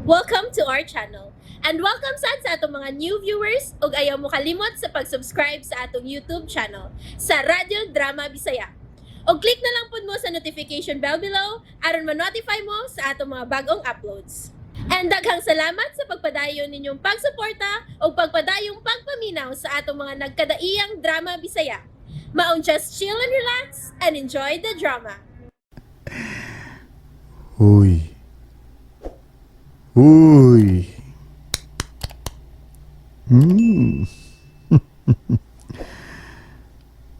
Welcome to our channel. And welcome sa atong mga new viewers ug ayaw mo kalimot sa pag-subscribe sa atong YouTube channel sa Radio Drama Bisaya. O click na lang pud mo sa notification bell below aron ma-notify mo sa atong mga bagong uploads. And daghang salamat sa pagpadayon ninyong pagsuporta o pagpadayong pagpaminaw sa atong mga nagkadaiyang Drama Bisaya. Maong just chill and relax and enjoy the drama. Uy. Uy.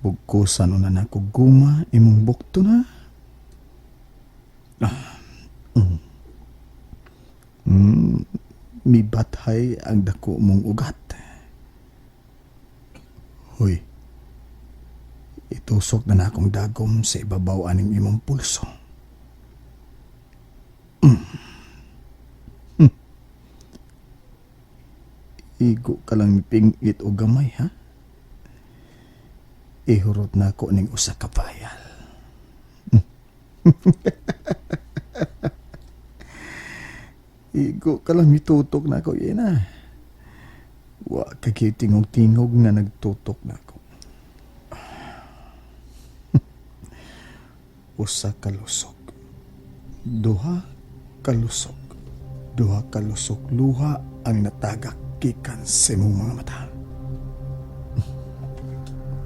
Bugkusan na nako guma imong bukto na. Mibathay ang dako mong ugat. Hoy. Itusok na akong dagom sa ibabaw aning imong pulso. Igo ka lang pingit o gamay, ha? Ihurot na ako ning usa ka bayal. Igo ka lang mitutok na ako, yan ha? Wa kakitingog-tingog nga nagtutok na ako. Usa ka lusok. Duha ka lusok. Duha ka lusok luha ang natagak gikan sa imong mga mata.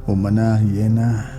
Humana, yena.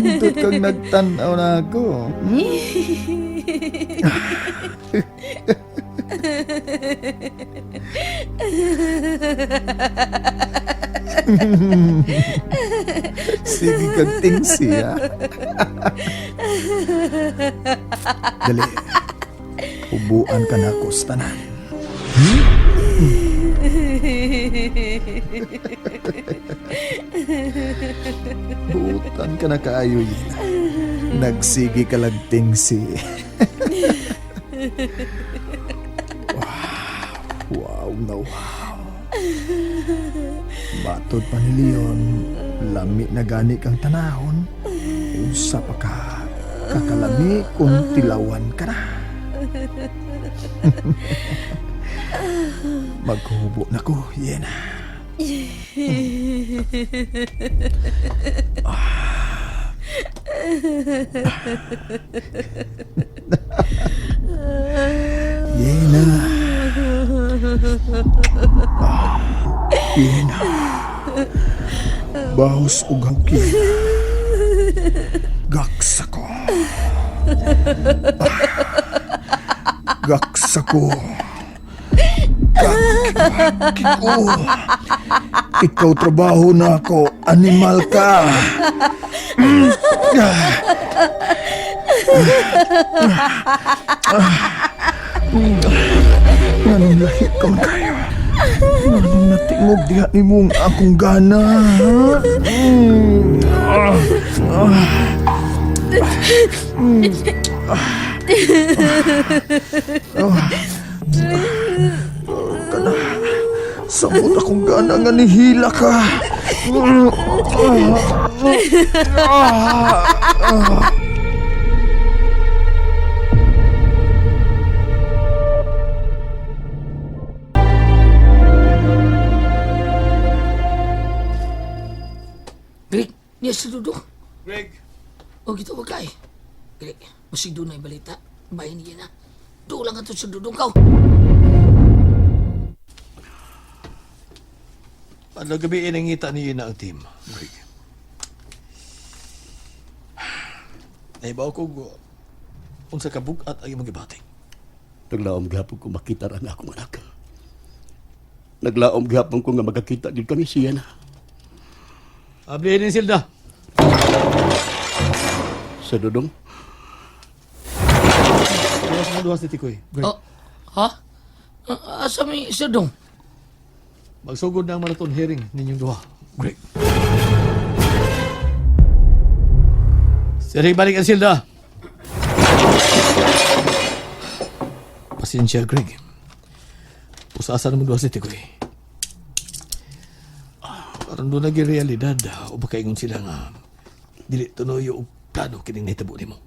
Nindot kang nagtanaw na ako. Sige kang tingsi, ha? Dali. Ubuan ka na ako sa tanan. Buutan ka na kaayo yun. Nagsigi ka lang tingsi. Wow na wow. Matod pa ni Leon, lami na gani kang tanahon. Usa pa ka, kakalami kung tilawan ka na. Maghubo na ko, Yena. Yena. Yena. Bahos ugaw kina. Gaksa ko. Gaksa ko. Kiko. Ikaw trabaho na ako. Animal ka. Anong lahi ka man kayo? Anong natingog diha ni mong akong gana? Kana, samot akong gana nga nihila ka. Greg, niya si Dudong. Greg, O, gito wag kay. Greg, masig doon na yung balita. Bayan niya na. Doon lang ito sa Dudong ka. Ano gabi inangita niyo na ang team, Greg? Naibaw ko kung sa kabugat ang imong gibati. Naglaom gihapon ko makita ra nga akong anak. Naglaom gihapon ko nga magkakita din kami siya na. Ablihin din Silda. Sa Dodong, Kaya sa mga duha si Tikoy. Greg, Oh, ha? Asa may sudong? magsugod na ang marathon hearing ninyong duha. Greg. Siri, balik ang Silda. Pasensya, Greg. Pusasa naman duha si Tikoy. Parang doon naging realidad o baka ingon sila nga dili tunoy o plano kining nahitabo nimo.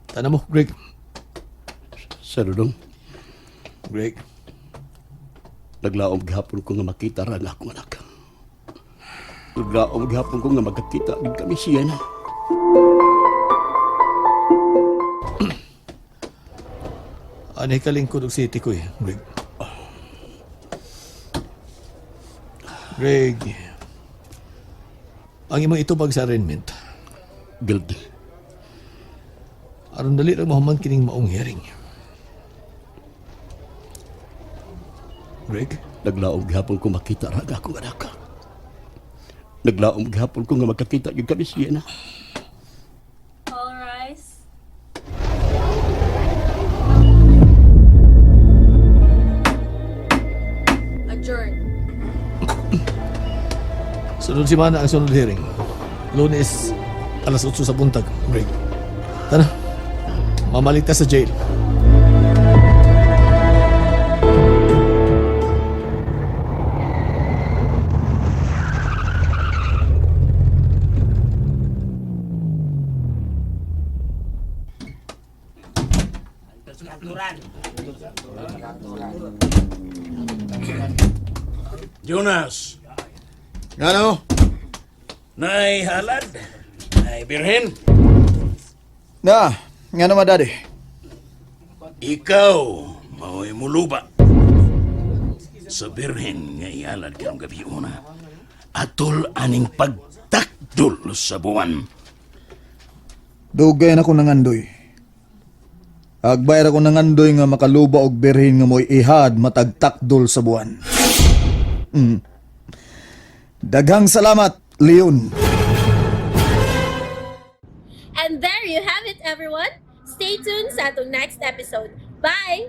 Tana mo, Greg. sa Dodong, Greg, naglaom gihapon ko nga makita ra nga akong anak. Naglaom gihapon ko nga magkakita din kami siya na. anay kalingkod og city ko Greg. Greg, ang imong itubag sa arraignment, Guilty. aron dali ra mahuman kining maong hearing. Greg, Naglaom gihapon ko makita ra nga akong anak. Naglaom gihapon ko nga magkakita din kami siya na. All rise. Adjourn. sunod semana ang sunod hearing. Lunes, alas 8 sa buntag. Greg, tana, mamalik ta sa jail. Jonas, Ngano? nay halad, nay birhen, Na, ngano madadi? ikaw mao'y muluba. Sa birhen nga ihalad karong gabi una, atol aning pagtakdol sa buwan. Dugay na ko nangandoy. Agbayra ko nangandoy nga makaluba og birhin nga mo'y ihad matagtakdol sa buwan. Daghang salamat, Leon. And there you have it, everyone. Stay tuned sa atong next episode. Bye!